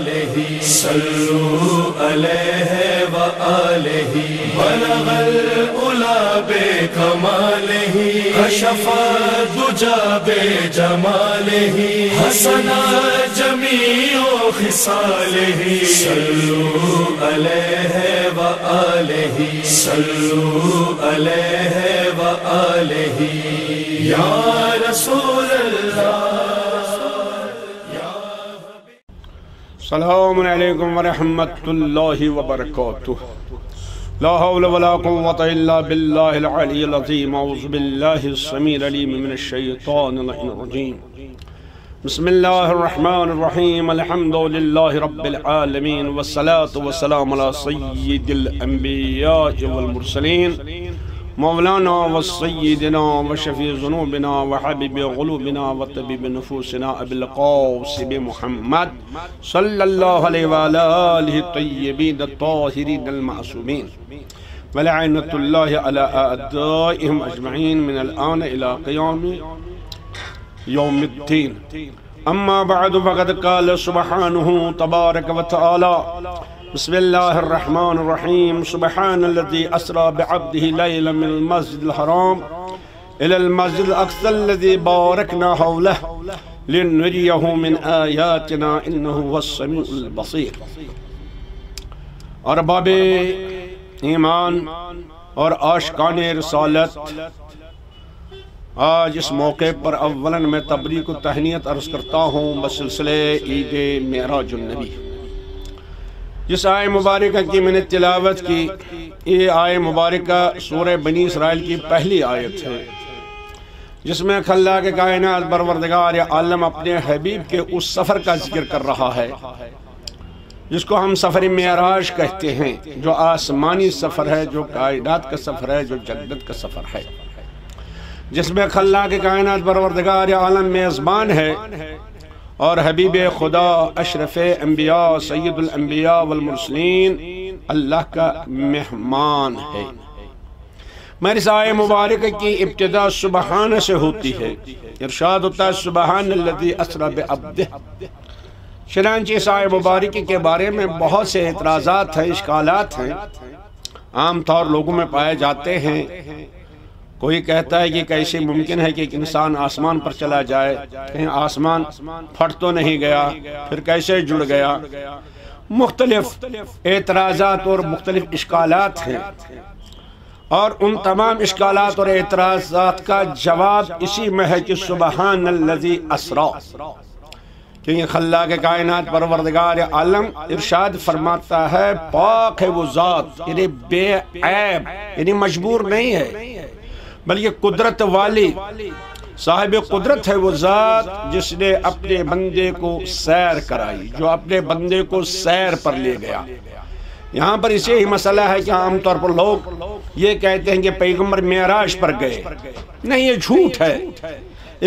آلہ صلو علیہ وآلہ بلغ العلا بکمالہ کشف الدجی بجمالہ حسن جمیع خصالہ صلو علیہ وآلہ صلو علیہ وآلہ یا رسول اللہ۔ السلام علیکم ورحمۃ اللہ وبرکاتہ۔ لا حول ولا قوة الا باللہ العلی العظیم۔ اعوذ باللہ السمیع العلیم من الشیطان اللعین الرجیم۔ بسم اللہ الرحمن الرحیم۔ الحمد للہ رب العالمین والصلاة والسلام علی سید الانبیاء والمرسلین مولانا وسیدنا وشفیع ذنوبنا وحبیب قلوبنا وطبیب نفوسنا ابی القاسم محمد صلی اللہ علیہ وآلہ الطیبین الطاہرین المعصومین ولعنۃ اللہ علی اعدائهم اجمعین من الآن الى قیام یوم الدین۔ اما بعد فقد قال سبحانہ تبارک وتعالی بسم اللہ الرحمن الرحیم۔ سبحان الذی اسری بعبدہ لیلا من المسجد الحرام الى المسجد الاقصی الذی بارکنا حولہ لنریہ من آیاتنا انہ هو السمیع البصیر۔ ارباب ایمان اور عاشقان رسالت، آج اس موقع پر اولاً میں تبریک و تہنیت عرض کرتا ہوں بسلسلہ عید معراج النبی۔ جس آیہ مبارکہ کی میں نے تلاوت کی، یہ آیہ مبارکہ سورہ بنی اسرائیل کی پہلی آیت ہے، جس میں اللہ کے کائنات پروردگار عالم اپنے حبیب کے اس سفر کا ذکر کر رہا ہے جس کو ہم سفر معراج کہتے ہیں، جو آسمانی سفر ہے، جو کائنات کا سفر ہے، جو جنت کا سفر ہے، جس میں اللہ کے کائنات پروردگار عالم میزبان ہے اور حبیب خدا اشرف انبیاء سید الانبیاء والمرسلین اللہ کا مہمان ہے۔ میری آیہ مبارکہ کی ابتدا سبحان سے ہوتی ہے، ارشاد ہوتا ہے سبحان الذی اسری بعبدہ۔ چنانچہ اس آیہ مبارکہ کے بارے میں بہت سے اعتراضات ہیں، اشکالات ہیں، عام طور لوگوں میں پائے جاتے ہیں۔ کوئی کہتا ہے کہ کیسے ممکن ہے کہ ایک انسان آسمان پر چلا جائے، کہیں آسمان پھٹ تو نہیں گیا، پھر کیسے جڑ گیا؟ مختلف اعتراضات اور مختلف اشکالات ہیں، اور ان تمام اشکالات اور اعتراضات کا جواب اسی میں ہے کہ سبحان الذی اسری، کیونکہ اللہ کے کائنات پروردگار عالم ارشاد فرماتا ہے پاک ہے وہ ذات، یعنی بے عیب، یعنی مجبور نہیں ہے، بلکہ قدرت والی صاحب قدرت ہے وہ ذات جس نے اپنے بندے کو سیر کرائی، جو اپنے بندے کو سیر پر لے گیا۔ یہاں پر اسے ہی مسئلہ ہے کہ عام طور پر لوگ یہ کہتے ہیں کہ پیغمبر معراج پر گئے، نہیں، یہ جھوٹ ہے۔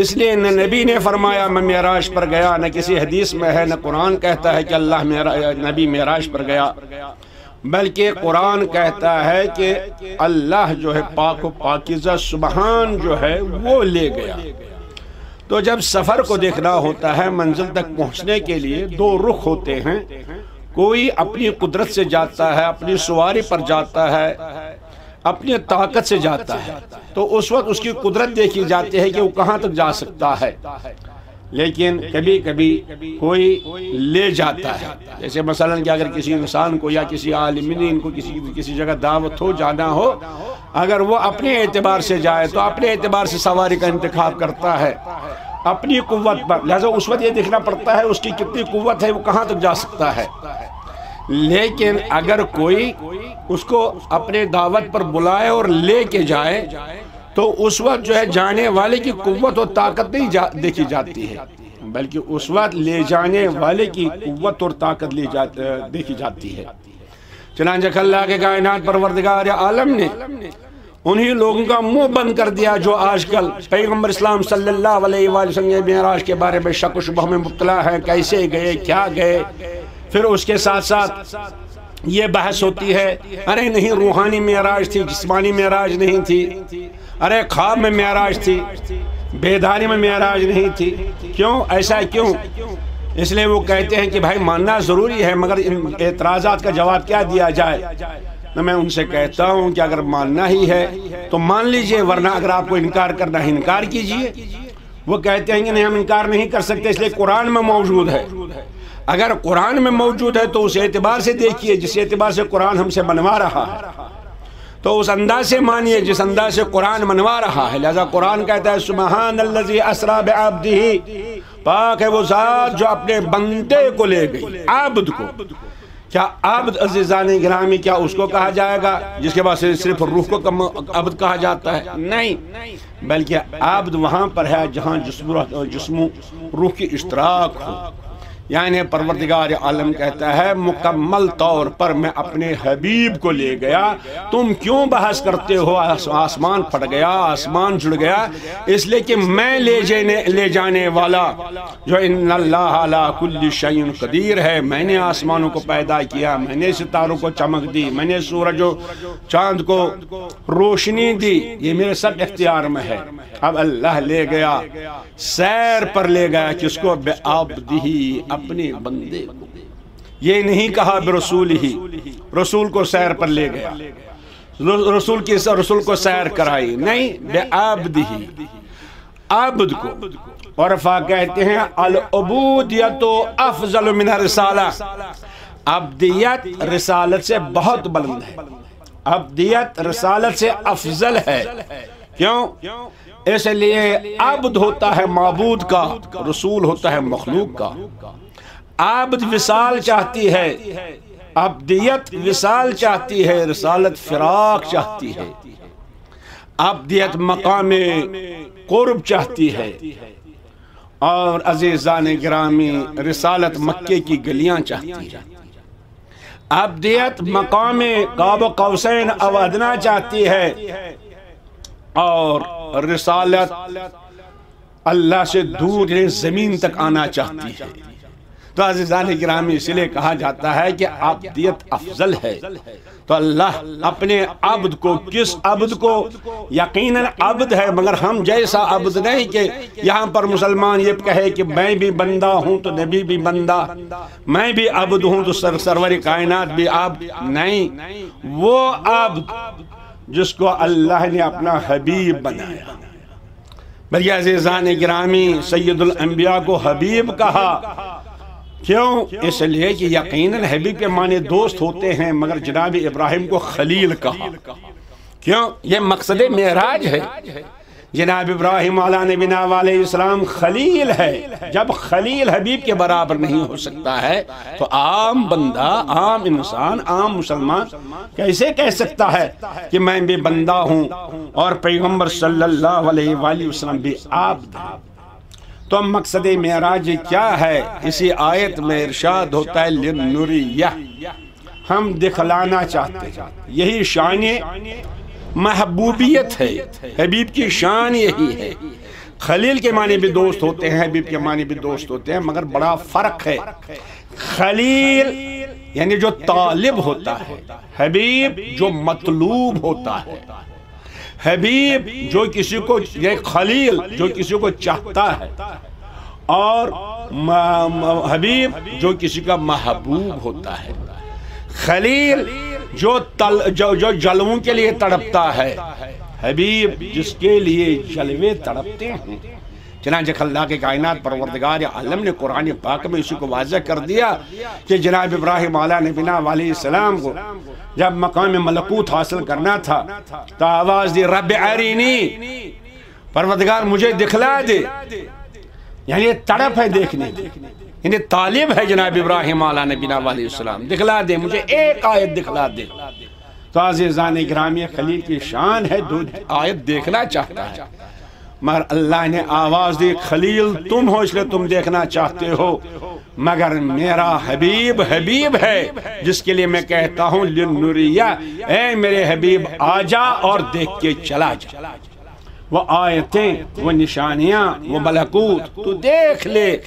اس لیے نہ نبی نے فرمایا میں معراج پر گیا، نہ کسی حدیث میں ہے، نہ قرآن کہتا ہے کہ نبی معراج پر گیا، بلکہ قرآن کہتا ہے کہ اللہ جو ہے پاک و پاکیزہ سبحان جو ہے وہ لے گیا۔ تو جب سفر کو دیکھنا ہوتا ہے، منزل تک پہنچنے کے لیے دو رخ ہوتے ہیں، کوئی اپنی قدرت سے جاتا ہے، اپنی سواری پر جاتا ہے، اپنی طاقت سے جاتا ہے، تو اس وقت اس کی قدرت دیکھی جاتی ہے کہ وہ کہاں تک جا سکتا ہے۔ لیکن کبھی کبھی کوئی لے جاتا ہے، جیسے مثلا کہ اگر کسی انسان کو یا کسی عالمین کو کسی جگہ دعوت ہو، جانا ہو، اگر وہ اپنے اعتبار سے جائے تو اپنے اعتبار سے سواری کا انتخاب کرتا ہے اپنی قوت پر، لہذا اس وقت یہ دیکھنا پڑتا ہے اس کی کتنی قوت ہے، وہ کہاں تک جا سکتا ہے۔ لیکن اگر کوئی اس کو اپنے دعوت پر بلائے اور لے کے جائے تو اس وقت جو ہے جانے والے کی قوت اور طاقت نہیں دیکھی جاتی ہے، بلکہ اس وقت لے جانے والے کی قوت اور طاقت دیکھی جاتی ہے۔ چنانچہ اللہ کے کائنات پروردگار عالم نے انہی لوگوں کا منہ بند کر دیا جو آج کل پیغمبر اسلام صلی اللہ علیہ وآلہ وسلم معراج کے بارے میں شک و شبہ میں مبتلا ہے، کیسے گئے، کیا گئے۔ پھر اس کے ساتھ ساتھ یہ بحث ہوتی ہے، ارے نہیں روحانی معراج تھی، جسمانی معراج نہیں تھی، ارے خواب میں معراج تھی، بیداری میں معراج نہیں تھی۔ کیوں ایسا؟ کیوں اس لیے وہ کہتے ہیں کہ بھائی ماننا ضروری ہے، مگر ان اعتراضات کا جواب کیا دیا جائے؟ میں ان سے کہتا ہوں کہ اگر ماننا ہی ہے تو مان لیجئے، ورنہ اگر آپ کو انکار کرنا ہے انکار کیجئے۔ وہ کہتے ہیں کہ نہیں، ہم انکار نہیں کر سکتے، اس لیے قرآن میں موجود ہے۔ اگر قرآن میں موجود ہے تو اس اعتبار سے دیکھیے، جس اعتبار سے قرآن ہم سے بنوا رہا ہے، تو اس انداز سے مانیے جس انداز سے قرآن بنوا رہا ہے۔ لہذا قرآن کہتا ہے سبحان الذی اسری بعبدہ، پاک ہے وہ ذات جو اپنے بندے کو لے گئی، عبد کو۔ کیا عبد عزیزان گرامی کیا اس کو کہا جائے گا جس کے بعد صرف روح کو عبد کہا جاتا ہے؟ نہیں، بلکہ عبد وہاں پر ہے جہاں جسم و روح کی اشتراک ہو۔ یعنی پروردگار عالم کہتا ہے مکمل طور پر میں اپنے حبیب کو لے گیا، تم کیوں بحث کرتے ہو؟ آسمان پھٹ گیا، آسمان جڑ گیا، اس لیے کہ میں لے جانے والا جو ان اللہ علی کل شیء قدیر ہے، میں نے آسمانوں کو پیدا کیا، میں نے ستاروں کو چمک دی، میں نے سورج و چاند کو روشنی دی، یہ میرے سب اختیار میں ہے۔ اب اللہ لے گیا، سیر پر لے گیا، کس کو؟ بعبدہ، اپنے بندے کو۔ یہ نہیں کہا برسول ہی، رسول کو سیر پر لے گیا، رسول کو سیر کرائی، نہیں، بعبدہ، عبد کو۔ عرفا کہتے ہیں العبودیت افضل من الرسالہ، عبدیت رسالت سے بہت بلند ہے، عبدیت رسالت سے افضل ہے۔ کیوں؟ اس لیے عبد ہوتا ہے معبود کا، رسول ہوتا ہے مخلوق کا۔ عبد وصال چاہتی ہے، عبدیت وصال چاہتی ہے، رسالت فراق چاہتی ہے۔ عبدیت مقام قرب چاہتی ہے، اور عزیزان گرامی رسالت مکے کی گلیاں چاہتی ہے۔ عبدیت مقام قاب قوسین او ادنیٰ چاہتی ہے، اور رسالت اللہ سے دور زمین تک آنا چاہتی ہے۔ تو عزیزان گرامی اس لیے کہا جاتا ہے کہ عبدیت افضل ہے۔ تو اللہ اپنے عبد کو، کس عبد کو؟ یقیناً عبد ہے، مگر ہم جیسا عبد نہیں کہ یہاں پر مسلمان یہ کہے کہ میں بھی بندہ ہوں تو نبی بھی بندہ، میں بھی عبد ہوں تو سرور کائنات بھی عبد، نہیں، وہ عبد جس کو اللہ نے اپنا حبیب بنایا۔ بھئی عزیزان گرامی سید الانبیاء کو حبیب کہا، کیوں؟ اس لیے کہ یقیناً حبیب کے معنی دوست ہوتے ہیں، مگر جناب ابراہیم کو خلیل کہا۔ کیوں؟ یہ مقصد معراج ہے۔ جناب ابراہیم علیہ نبینا علیہ السلام خلیل ہے۔ جب خلیل حبیب کے برابر نہیں ہو سکتا ہے تو عام بندہ، عام انسان، عام مسلمان کیسے کہہ سکتا ہے کہ میں بھی بندہ ہوں اور پیغمبر صلی اللہ علیہ وآلہ وسلم بھی عبد ہے؟ تو مقصد معراج کیا ہے؟ اسی آیت میں ارشاد ہوتا ہے لِنُرِيَّ، ہم دکھلانا چاہتے ہیں۔ یہی شان محبوبیت ہے، حبیب کی شان یہی ہے۔ خلیل کے معنی بھی دوست ہوتے ہیں، حبیب کے معنی بھی دوست ہوتے ہیں، مگر بڑا فرق ہے۔ خلیل یعنی جو طالب ہوتا ہے، حبیب جو مطلوب ہوتا ہے۔ حبیب جو کسی کو، یہ خلیل جو کسی کو چاہتا ہے، اور حبیب جو کسی کا محبوب ہوتا ہے۔ خلیل جو جلووں کے لیے تڑپتا ہے، حبیب جس کے لیے جلوے تڑپتے ہیں۔ چنانچہ اللہ کے کائنات پروردگار عالم نے قرآن پاک میں اسی کو واضح کر دیا کہ جناب ابراہیم علیہ نبینا علیہ السلام کو جب مقام ملکوت حاصل کرنا تھا تو آواز دی رب ارینی، پروردگار مجھے دکھلا دے، یعنی تڑپ ہے دیکھنے کی، یعنی طالب ہے جناب ابراہیم علیہ نبینا علیہ السلام، دکھلا دے مجھے، ایک آیت دکھلا دے۔ تو عزیزان گرامی خلیل کی شان ہے، دو آیت دیکھنا چاہتا ہے، مگر اللہ نے آواز دی خلیل تم ہو اس لیے تم دیکھنا چاہتے ہو، مگر میرا حبیب حبیب ہے جس کے لیے میں کہتا ہوں لِنُرِيَّ، اے میرے حبیب آ جا اور دیکھ کے چلا جا۔ وہ آیتیں، وہ نشانیاں، وہ ملکوت تو دیکھ لے۔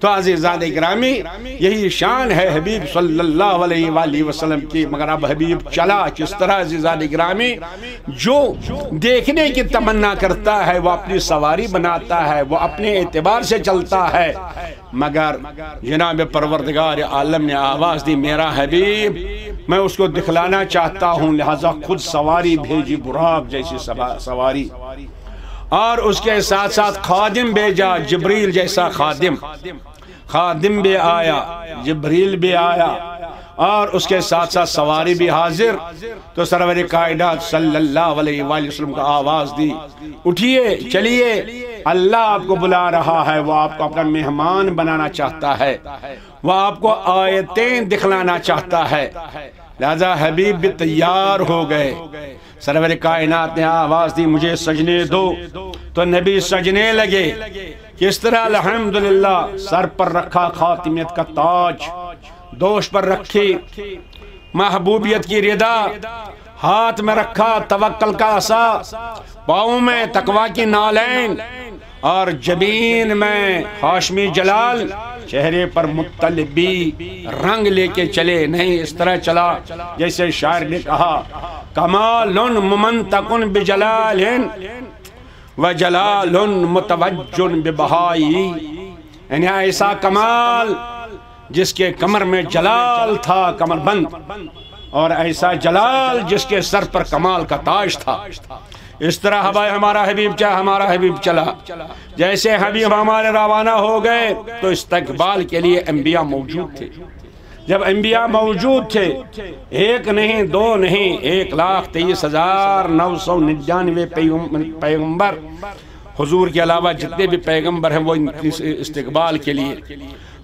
تو عزیزان گرامی یہی شان ہے حبیب صلی اللہ علیہ وآلہ وسلم کی، مگر اب حبیب چلا کس طرح عزیزان گرامی؟ جو دیکھنے کی تمنا کرتا ہے وہ اپنی سواری بناتا ہے، وہ اپنے اعتبار سے چلتا ہے، مگر جناب پروردگار عالم نے آواز دی میرا حبیب میں اس کو دکھلانا چاہتا ہوں، لہذا خود سواری بھیجی، براق جیسی سواری، اور اس کے ساتھ ساتھ خادم بھیجا، جبریل جیسا خادم بھی آیا، جبریل بھی آیا، اور اس کے ساتھ ساتھ سواری بھی حاضر۔ تو سرور کائنات صلی اللہ علیہ وآلہ وسلم کا آواز دی، اٹھیے چلیے، اللہ آپ کو بلا رہا ہے، وہ آپ کو اپنا مہمان بنانا چاہتا ہے، وہ آپ کو آیتیں دکھلانا چاہتا ہے۔ لہذا حبیب بھی تیار ہو گئے۔ سرور کائنات نے آواز دی مجھے سجنے دو، تو نبی سجنے لگے۔ کس طرح؟ الحمدللہ، سر پر رکھا خاتمیت کا تاج، دوش پر رکھی محبوبیت کی ردا، ہاتھ میں رکھا توکل کا عصا، پاؤں میں تقوی کی نالین، اور جبین میں ہاشمی جلال، چہرے پر مطلبی رنگ لے کے چلے، نہیں اس طرح چلا جیسے شاعر نے کہا کمال ممنتقن بجلال وجلال متوجن ببہائی، یعنی ایسا کمال جس کے کمر میں جلال تھا کمر بند، اور ایسا جلال جس کے سر پر کمال کا تاج تھا۔ اس طرح ہمارا حبیب چلا، جیسے حبیب ہمارے روانہ ہو گئے تو استقبال کے لیے انبیاء موجود تھے۔ جب انبیاء موجود تھے، ایک نہیں دو نہیں، 1,23,999 پیغمبر، حضور کے علاوہ جتنے بھی پیغمبر ہیں وہ استقبال کے لیے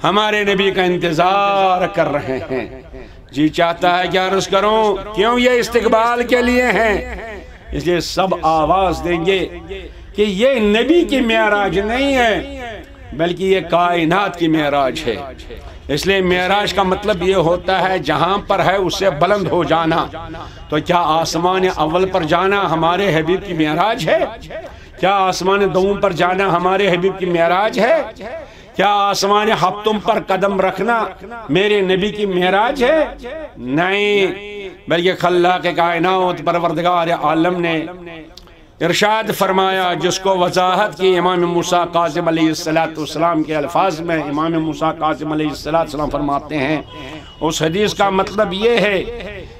ہمارے نبی کا انتظار کر رہے ہیں۔ جی چاہتا ہے کہ عرض کروں کیوں یہ استقبال کے لیے ہیں؟ اس لیے سب آواز دیں گے کہ یہ نبی کی معراج نہیں ہے بلکہ یہ کائنات کی معراج ہے۔ اس لیے معراج کا مطلب یہ ہوتا ہے جہاں پر ہے اس سے بلند ہو جانا۔ تو کیا آسمان اول پر جانا ہمارے حبیب کی معراج ہے؟ کیا آسمان دوم پر جانا ہمارے حبیب کی معراج ہے؟ کیا آسمان ہفتم پر قدم رکھنا میرے نبی کی معراج ہے؟ نہیں، بلکہ خلاق کائنات پروردگار عالم نے ارشاد فرمایا، جس کو وضاحت کی امام موسیٰ کاظم علیہ السلام کے الفاظ میں۔ امام موسیٰ کاظم علیہ السلام فرماتے ہیں اس حدیث کا مطلب یہ ہے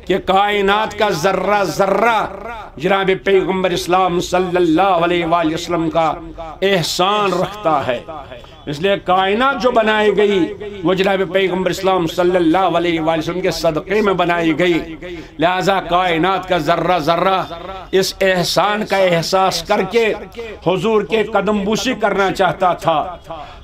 کہ کائنات کا ذرہ ذرہ جناب پیغمبر اسلام صلی اللہ علیہ وآلہ وسلم کا احسان رکھتا ہے۔ اس لیے کائنات جو بنائی گئی وہ جناب پیغمبر اسلام صلی اللہ علیہ وآلہ وسلم کے صدقے میں بنائی گئی، لہذا کائنات کا ذرہ ذرہ اس احسان کا احساس کر کے حضور کے قدم بوسی کرنا چاہتا تھا،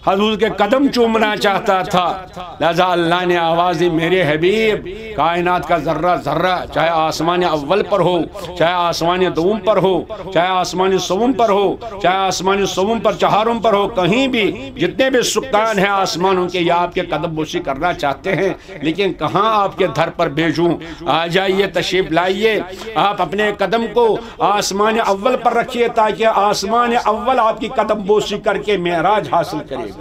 حضور کے قدم چومنا چاہتا تھا۔ لہذا اللہ نے آواز دی میرے حبیب کائنات کا ذرہ ذرہ، چاہے آسمان اول پر ہو، چاہے آسمان دوم پر ہو، چاہے آسمان سوم پر ہو، چاہے آسمان سوم پر چہارم پر ہو، کہیں بھی جتنے بھی سکان ہیں آسمانوں کے، یا آپ کے قدم بوسی کرنا چاہتے ہیں، لیکن کہاں آپ کے دھر پر بھیجوں؟ آ جائیے، تشریف لائیے، آپ اپنے قدم کو آسمان اول پر رکھیے تاکہ آسمان اول آپ کی قدم بوسی کر کے معراج حاصل کرے گا،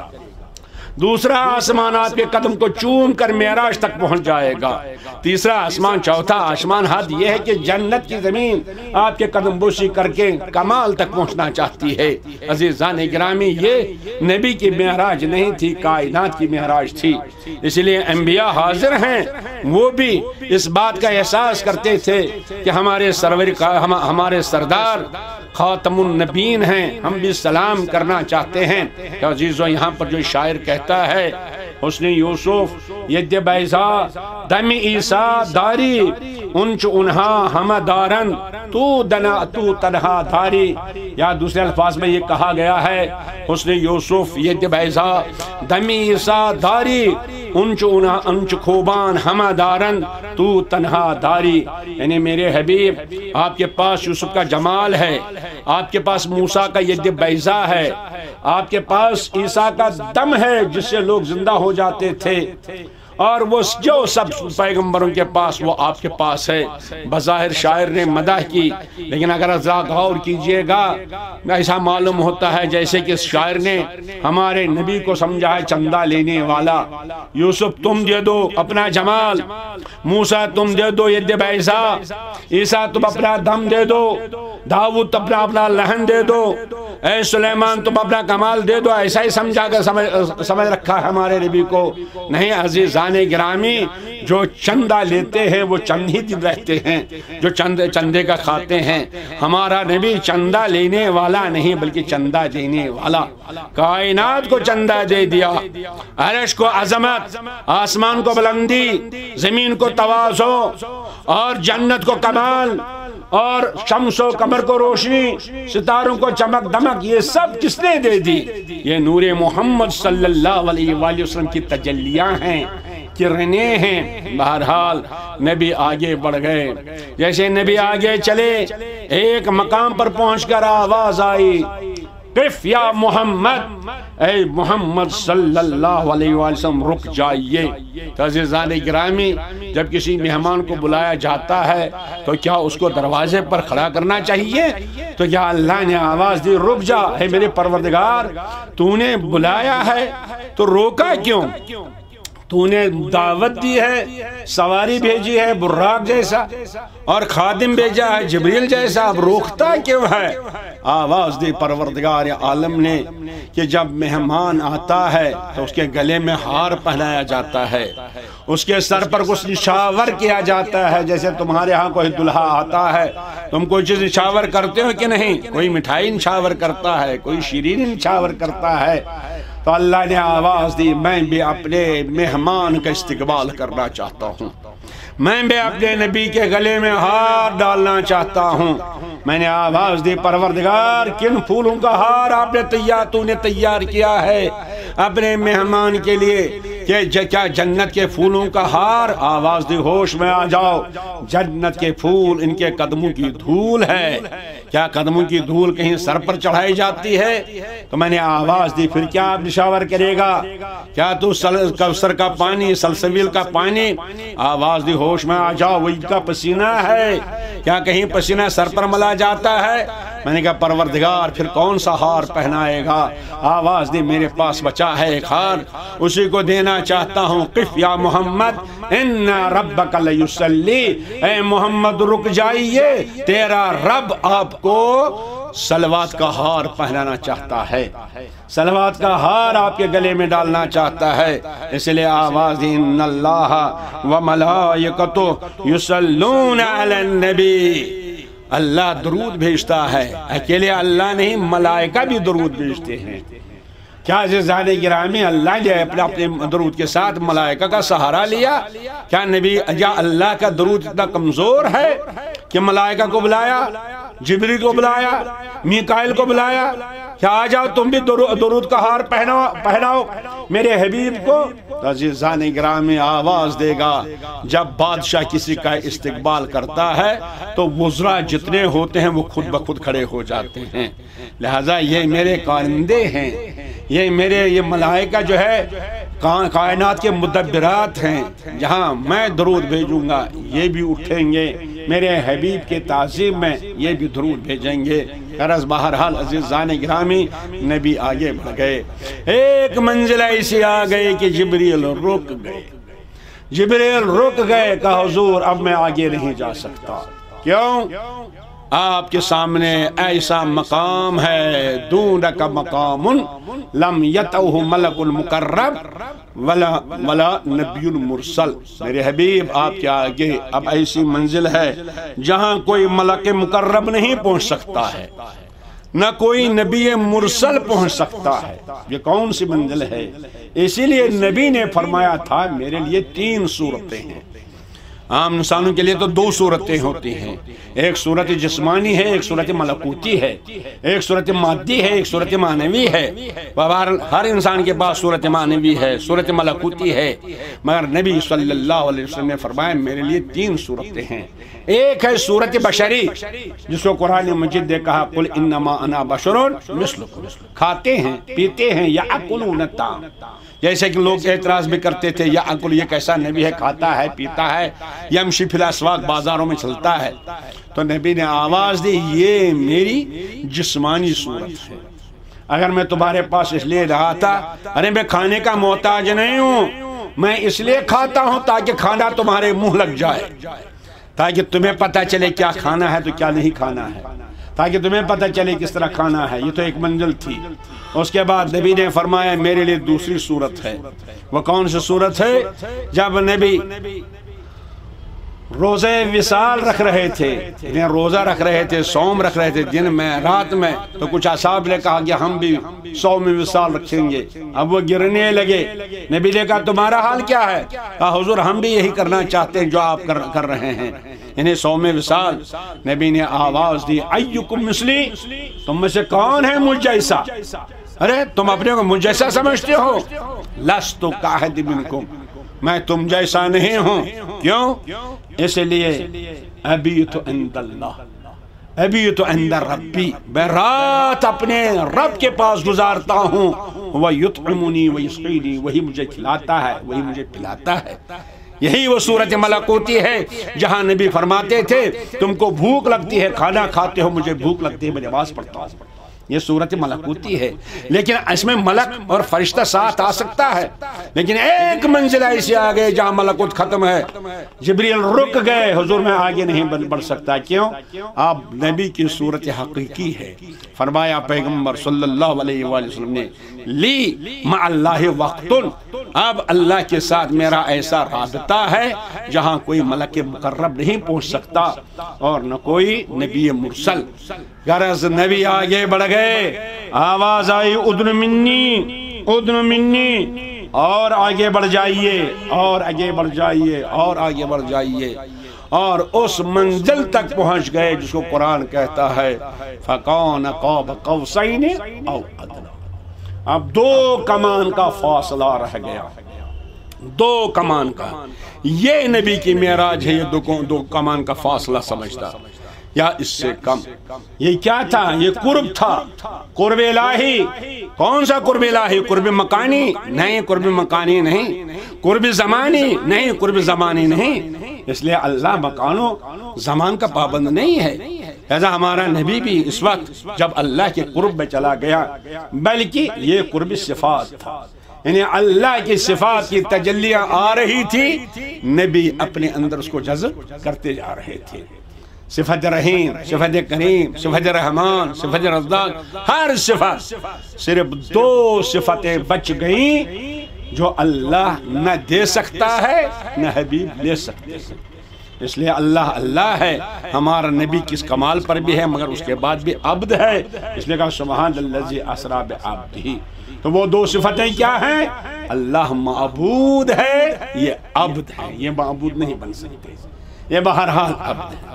دوسرا آسمان آپ کے قدم کو چوم کر معراج تک پہنچ جائے گا، تیسرا آسمان، چوتھا آسمان، حد یہ ہے کہ جنت کی زمین آپ کے قدم بوسی کر کے کمال تک پہنچنا چاہتی ہے۔ عزیزان گرامی، یہ نبی کی معراج نہیں تھی، کائنات کی معراج تھی۔ اس لیے انبیاء حاضر ہیں، وہ بھی اس بات کا احساس کرتے تھے کہ ہمارے ہمارے سردار خاتم النبیین ہیں، ہم بھی سلام کرنا چاہتے ہیں۔ کہ عزیزو یہاں پر جو شاعر کہتا ہے حسن یوسف ید بیضا دم عیسیٰ داری انچ انہا ہم دارن تو تنہا داری، یا دوسرے الفاظ میں یہ کہا گیا ہے حسن یوسف ید بیضا دم عیسیٰ داری انچ خوبان ہم دارن تو تنہا داری، یعنی میرے حبیب آپ کے پاس یوسف کا جمال ہے، آپ کے پاس موسیٰ کا ید بیضا ہے، آپ کے پاس عیسیٰ کا دم ہے جس سے لوگ زندہ ہو جاتے تھے، اور وہ جو سب پیغمبروں کے پاس وہ آپ کے پاس ہے۔ بظاہر شاعر نے مدح کی، لیکن اگر ذرا غور کیجئے گا ایسا معلوم ہوتا ہے جیسے کہ شاعر نے ہمارے نبی کو سمجھا ہے چندہ لینے والا۔ یوسف تم دے دو اپنا جمال، موسیٰ تم دے دو ید بیضا، عیسیٰ تم اپنا دم دے دو، داؤد اپنا لہن دے دو، اے سلیمان تم اپنا کمال دے دو۔ ایسا ہی سمجھا کر سمجھ رکھا ہے ہمارے نبی کو۔ نہیں عزیزان گرامی، جو چندہ لیتے ہیں وہ چند ہی دن رہتے ہیں، جو چندے کا کھاتے ہیں۔ ہمارا نبی چندہ لینے والا نہیں بلکہ چندہ دینے والا۔ کائنات کو چندہ دے دیا، عرش کو عظمت، آسمان کو بلندی، زمین کو تواضع، اور جنت کو کمال، اور شمس و قمر کو روشنی، ستاروں کو چمک دمک، یہ سب کس نے دے دی؟ یہ نور محمد صلی اللہ علیہ وآلہ وسلم کی تجلیاں ہیں، کرنیں ہیں۔ بہرحال نبی آگے بڑھ گئے، جیسے نبی آگے چلے ایک مقام پر پہنچ کر آواز آئی، قف یا محمد، اے محمد صلی اللہ علیہ وآلہ وسلم رک جائیے۔ عزیزان گرامی، جب کسی مہمان کو بلایا جاتا ہے تو کیا اس کو دروازے پر کھڑا کرنا چاہیے؟ تو کیا اللہ نے آواز دی رک جا، اے میرے پروردگار تو نے بلایا ہے تو روکا کیوں؟ تو نے دعوت دی ہے، سواری بھیجی ہے براق جیسا، اور خادم بھیجا ہے جبریل جیسا، اب روکتا کیوں ہے؟ آواز دی پروردگار عالم نے کہ جب مہمان آتا ہے تو اس کے گلے میں ہار پہنایا جاتا ہے، اس کے سر پر کچھ نشاور کیا جاتا ہے۔ جیسے تمہارے ہاں کوئی دلہا آتا ہے، تم کوئی چیز نشاور کرتے ہو کہ نہیں؟ کوئی مٹھائی نشاور کرتا ہے، کوئی شیرین نشاور کرتا ہے۔ تو اللہ نے آواز دی، میں بھی اپنے مہمان کا استقبال کرنا چاہتا ہوں، میں بھی اپنے نبی کے گلے میں ہار ڈالنا چاہتا ہوں۔ میں نے آواز دی پروردگار کن پھولوں کا ہار تو نے تیار کیا ہے اپنے مہمان کے لیے؟ کہ کیا جنت کے پھولوں کا ہار؟ آواز دی ہوش میں آ جاؤ، جنت کے پھول ان کے قدموں کی دھول ہے۔ کیا قدموں کی دھول کہیں سر پر چڑھائی جاتی ہے؟ تو میں نے آواز دی پھر کیا آپ نشاور کرے گا؟ کیا تو کوثر کا پانی، سلسبیل کا پانی؟ آواز دی ہوش میں آ جاؤ، وہی کا پسینہ ہے، کیا کہیں پسینہ سر پر ملا جاتا ہے؟ میں نے کہا پروردگار پھر کون سا ہار پہنائے گا؟ آواز دی میرے پاس بچا ہے ایک ہار، اسی کو دینا چاہتا ہوں۔ قف یا محمد ان ربک لیصلی، اے محمد رک جائیے، تیرا رب آپ کو صلوات کا ہار پہنانا چاہتا ہے، صلوات کا ہار آپ کے گلے میں ڈالنا چاہتا ہے۔ اس لیے آواز دی ان اللہ وملائکتہ یصلون علی النبی، اللہ درود بھیجتا ہے، اکیلے اللہ نہیں ملائکہ بھی درود بھیجتے ہیں۔ کیا عزیزان گرامی اللہ نے اپنے درود کے ساتھ ملائکہ کا سہارا لیا؟ کیا نبی یا اللہ کا درود اتنا کمزور ہے کہ ملائکہ کو بلایا، جبریل کو بلایا، میکائیل کو بلایا؟ کیا آ جاؤ تم بھی درود کا ہار پہناؤ میرے حبیب کو؟ عزیزان گرامی آواز دے گا، جب بادشاہ کسی کا استقبال کرتا ہے تو وزراء جتنے ہوتے ہیں وہ خود بخود کھڑے ہو جاتے ہیں۔ لہٰذا یہ میرے کارندے ہیں، یہ ملائکہ جو ہے کائنات کے مدبرات ہیں، جہاں میں درود بھیجوں گا یہ بھی اٹھیں گے، میرے حبیب کے تعظیم میں یہ بھی درود بھیجیں گے۔ غرض بہرحال عزیزان گرامی نبی آگے بڑھ گئے، ایک منزل ایسی آ گئی کہ جبریل رک گئے، کہا حضور اب میں آگے نہیں جا سکتا۔ کیوں؟ آپ کے سامنے ایسا مقام ہے، دونک مقام لم یتعہ ملک المقرب ولا نبی المرسل۔ میرے حبیب آپ کے آگے اب ایسی منزل ہے جہاں کوئی ملک مقرب نہیں پہنچ سکتا ہے، نہ کوئی نبی مرسل پہنچ سکتا ہے۔ یہ کون سی منزل ہے؟ اسی لیے نبی نے فرمایا تھا میرے لیے 3 صورتیں ہیں۔ عام انسانوں کے لیے تو 2 صورتیں ہوتی ہیں، ایک صورت جسمانی ہے، ایک صورت ملکوتی ہے، ایک صورت مادی ہے، ایک صورت معنوی ہے۔ ہر انسان کے پاس صورت معنوی ہے، صورت ملکوتی ہے، مگر نبی صلی اللہ علیہ وسلم نے فرمایا میرے لیے 3 صورتیں ہیں۔ ایک ہے صورت بشری، جس کو قرآن مجید نے کہا قل انما انا بشر مثلکم، کھاتے ہیں پیتے ہیں یاکلون الطعام، جیسے کہ لوگ اعتراض بھی کرتے تھے یا عقل یہ کیسا نبی ہے، کھاتا ہے پیتا ہے، یمشی فی الاسواق بازاروں میں چلتا ہے. تو نبی نے آواز دی یہ میری جسمانی صورت ہے. اگر میں تمہارے پاس اس لیے رہا تھا، ارے میں کھانے کا محتاج نہیں ہوں، میں اس لیے کھاتا ہوں تاکہ کھانا تمہارے منہ لگ جائے، تاکہ تمہیں پتہ چلے کیا کھانا ہے تو کیا نہیں کھانا ہے، تاکہ تمہیں پتہ چلے کس طرح کھانا ہے. یہ تو ایک منزل تھی. اس کے بعد نبی نے فرمایا میرے لیے دوسری صورت ہے. وہ کون سی صورت ہے؟ جب نبی روزے وصال رکھ رہے تھے، یعنی روزہ رکھ رہے تھے، صوم رکھ رہے تھے دن میں رات میں، تو کچھ اصحاب نے کہا کہ ہم بھی صوم وصال رکھیں گے. اب وہ گرنے لگے. نبی نے کہا تمہارا حال کیا ہے؟ کہا حضور ہم بھی یہی کرنا چاہتے ہیں جو آپ کر رہے ہیں، یعنی صوم وصال. نبی نے آواز دی ایکم مثلی، تم میں سے کون ہے مجھ جیسا؟ ارے تم اپنے کو مجھ جیسا سمجھتے ہو؟ لست کاحد منکم، میں تم جیسا نہیں ہوں. کیوں؟ اس لیے ابیت عند اللہ، ابیت عند ربی، میں رات اپنے رب کے پاس گزارتا ہوں. وَيُطْعِمُنِي وَيُسْقِينِي، وہی مجھے کھلاتا ہے، وہی مجھے پلاتا ہے. یہی وہ صورت ملکوتی ہے جہاں نبی فرماتے تھے تم کو بھوک لگتی ہے، کھانا کھاتے ہو، مجھے بھوک لگتی ہے، میں نماز پڑھتا ہوں. یہ صورت ملکوتی ہے. لیکن اس میں ملک اور فرشتہ ساتھ آ سکتا ہے، لیکن ایک منزل ایسی آ گئے جہاں ملکوت ختم ہے. جبریل رک گئے، حضور میں آگے نہیں بڑھ سکتا. کیوں؟ آپ نبی کی صورت حقیقی ہے. فرمایا پیغمبر صلی اللہ علیہ وآلہ وسلم نے لی مع اللہ وقتن، اب اللہ کے ساتھ میرا ایسا رابطہ ہے جہاں کوئی ملک مقرب نہیں پہنچ سکتا اور نہ کوئی نبی مرسل. غرض نبی آگے بڑھ گئے، آواز آئی ادن منی، ادن منی، اور آگے بڑھ جائیے، اور آگے بڑھ جائیے، اور آگے بڑھ جائیے، اور اس منزل تک پہنچ گئے جس کو قرآن کہتا ہے فَكَانَ قَابَ قَوْسَيْنِ أَوْ أَدْنَىٰ. اب دو کمان کا فاصلہ رہ گیا، دو کمان کا. یہ نبی کی معراج ہے. یہ دو کمان کا فاصلہ سمجھتا یا اس سے کم. یہ کیا تھا؟ یہ قرب تھا، قرب الہی. کون سا قرب الہی؟ قرب مکانی نہیں، قرب مکانی نہیں. قرب زمانی نہیں، قرب زمانی نہیں. اس لیے اللہ مکان و زمان کا پابند نہیں ہے. لہذا ہمارا نبی بھی اس وقت جب اللہ کے قرب میں چلا گیا، بلکہ یہ قرب صفات تھا، یعنی اللہ کی صفات کی تجلیاں آ رہی تھی، نبی اپنے اندر اس کو جذب کرتے جا رہے تھے. صفت رحیم، صفت کریم، صفت رحمان، صفت رزاق، ہر صفت. صرف دو صفتیں بچ گئیں جو اللہ نہ دے سکتا ہے نہ حبیب لے سکتے ہیں. اس لیے اللہ اللہ ہے. ہمارا نبی کس کمال پر بھی ہے مگر اس کے بعد بھی عبد ہے. اس لیے کہا سبحان الذی اسری بعبدہ. تو وہ دو صفتیں کیا ہیں؟ اللہ معبود ہے، یہ عبد ہے. یہ معبود نہیں بن سکتے، یہ بہرحال عبد ہے.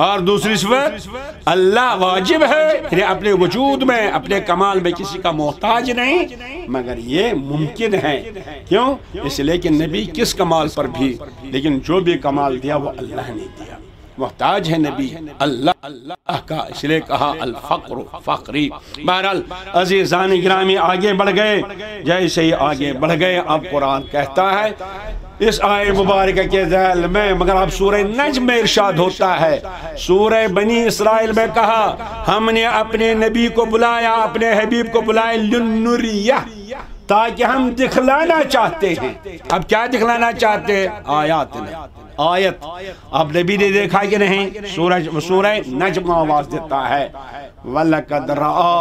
اور دوسری صفت اللہ واجب ہے، یعنی اپنے وجود میں اپنے کمال میں کسی کا محتاج نہیں، مگر یہ ممکن ہے. کیوں؟ اس لیے کہ نبی کس کمال پر بھی، لیکن جو بھی کمال دیا وہ اللہ نے دیا. محتاج ہے نبی اللہ کا، اس لیے کہا الفقر فقری. بہرحال عزیزان گرامی آگے بڑھ گئے. جیسے ہی آگے بڑھ گئے اب قرآن کہتا ہے اس آیت مبارکہ کے ذیل میں، مگر اب سورہ نجم میں ارشاد ہوتا ہے، سورہ بنی اسرائیل میں کہا ہم نے اپنے نبی کو بلایا، اپنے حبیب کو بلایا لنریہ، تاکہ ہم دکھلانا چاہتے ہیں. اب کیا دکھلانا چاہتے ہیں؟ آیاتنا، آیت. اب نبی نے دیکھا کہ نہیں؟ سورہ نجم آواز دیتا ہے وَلَقَدْ رَآ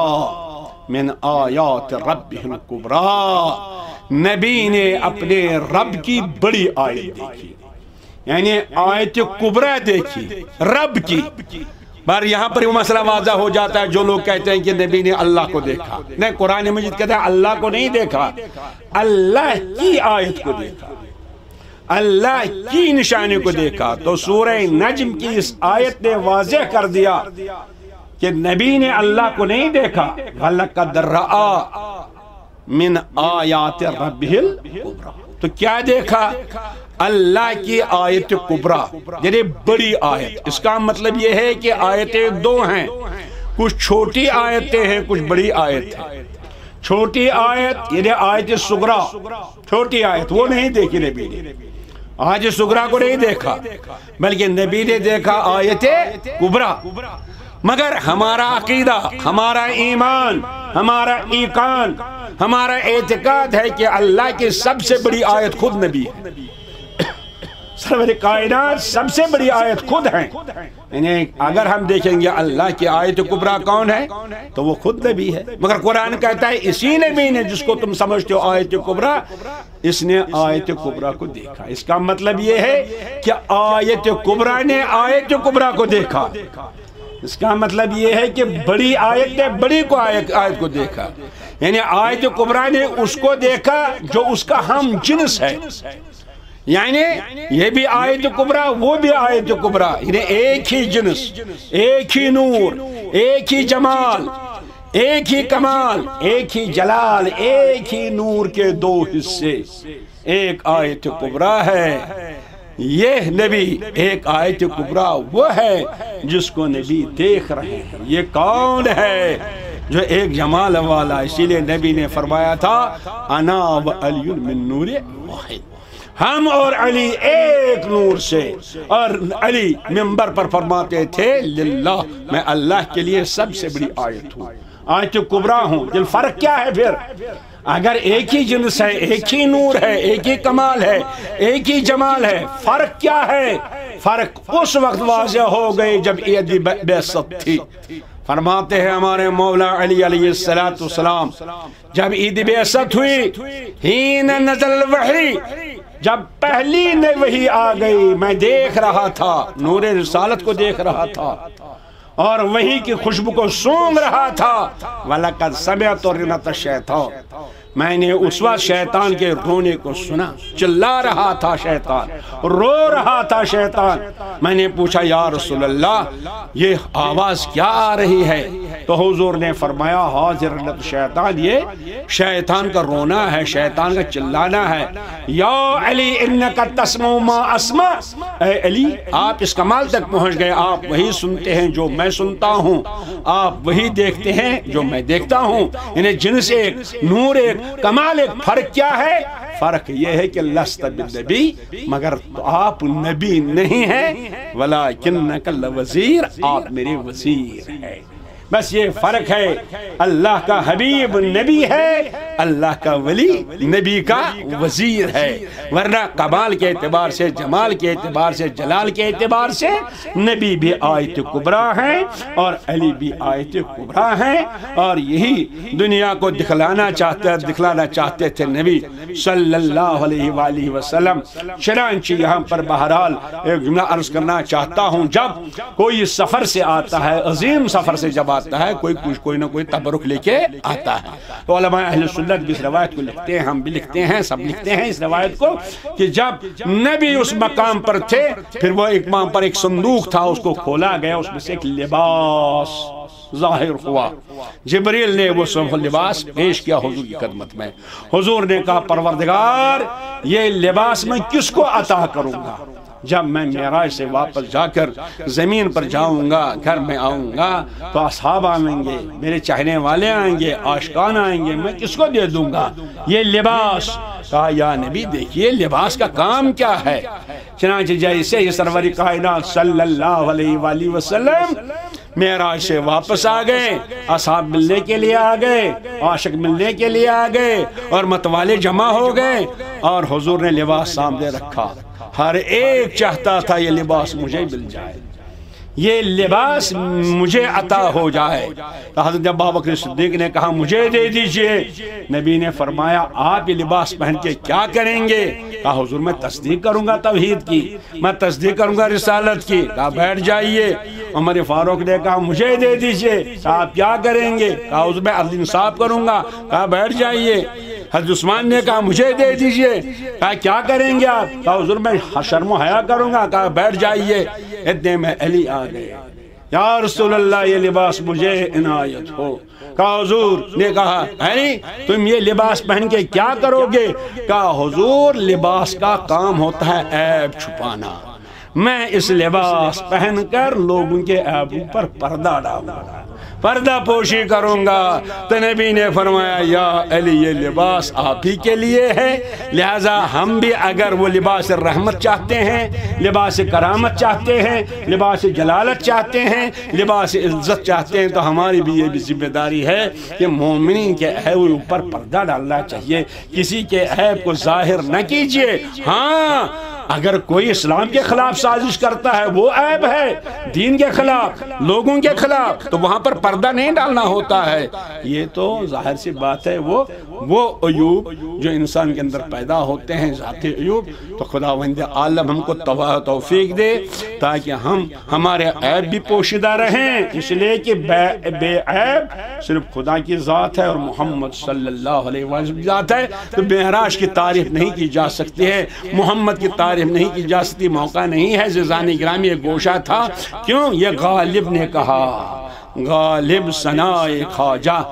مِنْ آیات رَبِّهِ الْكُبْرَى. نبی نے اپنے رب کی بڑی آیت دیکھی، یعنی آیت کبریٰ دیکھی رب کی. پر یہاں پر وہ مسئلہ واضح ہو جاتا ہے. جو لوگ کہتے ہیں کہ نبی نے اللہ کو دیکھا، نہیں، قرآن مجید کہتا ہے اللہ کو نہیں دیکھا، اللہ کی آیت کو دیکھا، اللہ کی نشانی کو دیکھا. تو سورہ نجم کی اس آیت نے واضح کر دیا کہ نبی نے اللہ کو نہیں دیکھا. وَلَقَدْ رَآ من آیات ربہ الکبریٰ. تو کیا دیکھا؟ اللہ کی آیت کبریٰ، یعنی بڑی آیت. اس کا مطلب یہ ہے کہ آیتیں دو ہیں، کچھ چھوٹی آیتیں ہیں، کچھ بڑی آیت ہیں. چھوٹی آیت یعنی آیت سغرا، چھوٹی آیت وہ نہیں دیکھی نبی نے، آیت سغرا کو نہیں دیکھا، بلکہ نبی نے دیکھا آیت کبرا۔ مگر ہمارا عقیدہ، ہمارا ایمان، ہمارا ایقان، ہمارا اعتقاد ہے کہ اللہ کی سب سے بڑی آیت خود نبی ہے، سرور کائنات سب سے بڑی آیت خود ہے۔ یعنی اگر ہم دیکھیں گے اللہ کی آیت کبرا کون ہے تو وہ خود نبی ہے، مگر قرآن کہتا ہے اسی نبی نے جس کو تم سمجھتے ہو آیت کبرا، اس نے آیت کبرا کو دیکھا۔ اس کا مطلب یہ ہے کہ آیت کبرا نے آیت کبرا کو دیکھا، اس کا مطلب یہ ہے کہ بڑی آیت نے بڑی کو آیت کو دیکھا، یعنی آیت کبرا نے اس کو دیکھا جو اس کا ہم جنس ہے، یعنی یہ بھی آیت کبرا وہ بھی آیت کبرا، یعنی ایک ہی جنس، ایک ہی نور، ایک ہی جمال، ایک ہی کمال، ایک ہی جلال، ایک ہی نور کے دو حصے، ایک آیت کبرا ہے۔ یہ نبی ایک آیت کبرا وہ ہے جس کو نبی دیکھ رہے ہیں۔ یہ کون ہے جو ایک جمال والا؟ اسی لیے نبی نے فرمایا تھا انا و علی من نور واحد، ہم اور علی ایک نور سے، اور علی منبر پر فرماتے تھے للہ، میں اللہ کے لیے سب سے بڑی آیت ہوں، آیت کبرا ہوں۔ دل فرق کیا ہے پھر؟ اگر ایک ہی جنس ہے، ایک ہی نور ہے، ایک ہی کمال ہے، ایک ہی جمال ہے، فرق کیا ہے؟ فرق اس وقت واضح ہو گئی جب عید بعثت تھی۔ فرماتے ہیں ہمارے مولا علی علیہ السلام جب عید بعثت ہوئی، حین نزل الوحی، جب پہلی وحی آ گئی، میں دیکھ رہا تھا، نور رسالت کو دیکھ رہا تھا اور وحی کی خوشبو کو سونگھ رہا تھا۔ وَلَقَدْ سَمِعْتُ رِنَةَ الشَّيْطَانِ، میں نے اس وقت شیطان کے رونے کو سنا، چلا رہا تھا شیطان، رو رہا تھا شیطان۔ میں نے پوچھا یا رسول اللہ یہ آواز کیا آ رہی ہے؟ تو حضور نے فرمایا حاضر رنت شیطان، یہ شیطان کا رونا ہے، شیطان کا چلانا ہے۔ یا علی انکا تسمع ما اسمع، اے علی آپ اس کمال تک پہنچ گئے، آپ وہی سنتے ہیں جو میں سنتا ہوں، آپ وہی دیکھتے ہیں جو میں دیکھتا ہوں، یعنی جنس ایک، نور ایک، کمال ایک۔ فرق کیا ہے؟ فرق یہ ہے کہ لست بالنبی، مگر آپ نبی نہیں ہیں، ولیکنک الوزیر، آپ میرے وزیر ہیں۔ بس یہ فرق ہے، اللہ کا حبیب نبی ہے، اللہ کا ولی نبی کا وزیر ہے، ورنہ کمال کے اعتبار سے، جمال کے اعتبار سے، جلال کے اعتبار سے نبی بھی آیت کبرا ہیں اور علی بھی آیت کبرا ہیں، اور یہی دنیا کو دکھلانا چاہتے تھے نبی صلی اللہ علیہ وآلہ وسلم۔ چنانچہ یہاں پر بہرحال ایک جملہ عرض کرنا چاہتا ہوں، جب کوئی سفر سے آتا ہے، عظیم سفر سے جب آتا ہے، کوئی نہ کوئی تبرک لے کے آتا ہے، تو علماء اہل سنت بھی اس روایت کو لکھتے ہیں، ہم بھی لکھتے ہیں، سب لکھتے ہیں اس روایت کو، کہ جب نبی اس مقام پر تھے، پھر وہ ایک مقام پر ایک صندوق تھا، اس کو کھولا گیا، اس میں سے ایک لباس ظاہر ہوا۔ جبریل نے وہ لباس پیش کیا حضور کی خدمت میں۔ حضور نے کہا پروردگار یہ لباس میں کس کو عطا کروں گا؟ جب میں معراج سے واپس جا کر زمین پر جاؤں گا، گھر میں آؤں گا، تو اصحاب آئیں گے، میرے چاہنے والے آئیں گے، عاشقان آئیں گے، میں کس کو دے دوں گا یہ لباس؟ کہا یا نبی دیکھیے لباس کا کام کیا ہے۔ چنانچہ جیسے یہ سرور کائنات صلی اللہ علیہ وآلہ وسلم معراج سے واپس آ گئے، اصحاب ملنے کے لیے آ گئے، عاشق ملنے کے لیے آ گئے، اور متوالے جمع ہو گئے، اور حضور نے لباس سامنے رکھا۔ ہر ایک چاہتا تھا یہ لباس مجھے مل جائے، یہ لباس مجھے عطا ہو جائے۔ تو حضرت ابوبکر صدیق نے کہا مجھے دے دیجئے۔ نبی نے فرمایا آپ یہ لباس پہن کے کیا کریں گے؟ کہا حضور میں تصدیق کروں گا توحید کی، میں تصدیق کروں گا رسالت کی۔ کہا بیٹھ جائیے۔ عمر فاروق نے کہا مجھے دے دیجئے۔ کہا آپ کیا کریں گے؟ کہا حضور میں عدل انصاف کروں گا۔ کہا بیٹھ جائیے۔ حضرت عثمان نے کہا مجھے دے دیجئے۔ کہا کیا کریں گے آپ؟ کہا حضور میں شرم و حیا کروں گا۔ کہا بیٹھ جائیے۔ اتنے میں علی آ گئے، یا رسول اللہ یہ لباس مجھے عنایت ہو۔ کہا حضور نے کہا علی تم یہ لباس پہن کے کیا کرو گے؟ کہا حضور لباس کا کام ہوتا ہے عیب چھپانا، میں اس لباس پہن کر لوگوں کے عیبوں پر پردہ ڈالوں گا۔ پردہ پوشی کروں گا۔ تو نبی نے فرمایا یا علی یہ لباس آپ ہی کے لیے ہے، لہذا ہم بھی اگر وہ لباس رحمت چاہتے ہیں، لباس کرامت چاہتے ہیں، لباس جلالت چاہتے ہیں، لباس عزت چاہتے ہیں، تو ہماری بھی یہ بھی ذمہ داری ہے کہ مومنین کے عیب اوپر پردہ ڈالنا چاہیے، کسی کے عیب کو ظاہر نہ کیجیے۔ ہاں اگر کوئی اسلام کے خلاف سازش کرتا ہے وہ عیب ہے، دین کے خلاف، لوگوں کے خلاف، تو وہاں پر پردہ نہیں ڈالنا ہوتا ہے۔ یہ تو ظاہر سی بات ہے، وہ عیوب جو انسان کے اندر پیدا ہوتے ہیں، ذاتی عیوب، تو خداوند عالم ہم کو توفیق دے تاکہ ہمارے عیب بھی پوشیدہ رہیں، اس لیے کہ بے عیب صرف خدا کی ذات ہے اور محمد صلی اللہ علیہ وسلم کی ذات ہے۔ تو معراج کی تعریف نہیں کی جا سکتی ہے، محمد کی تعریف نہیں کی جا سکتی، موقع نہیں ہے۔ زیزان گرامی ایک گوشہ تھا، کیوں؟ یہ غالب نے کہا، غالب ثنائے خواجہ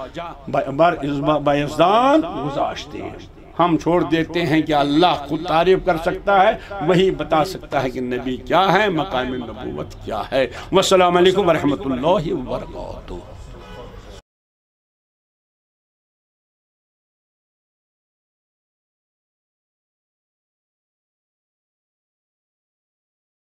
بیزدان گذاشتے ہیں۔ ہم چھوڑ دیتے ہیں کہ اللہ خود تعریف کر سکتا ہے، وہی بتا سکتا ہے کہ نبی کیا ہے، مقام نبوت کیا ہے۔ والسلام علیکم ورحمۃ اللہ وبرکاتہ۔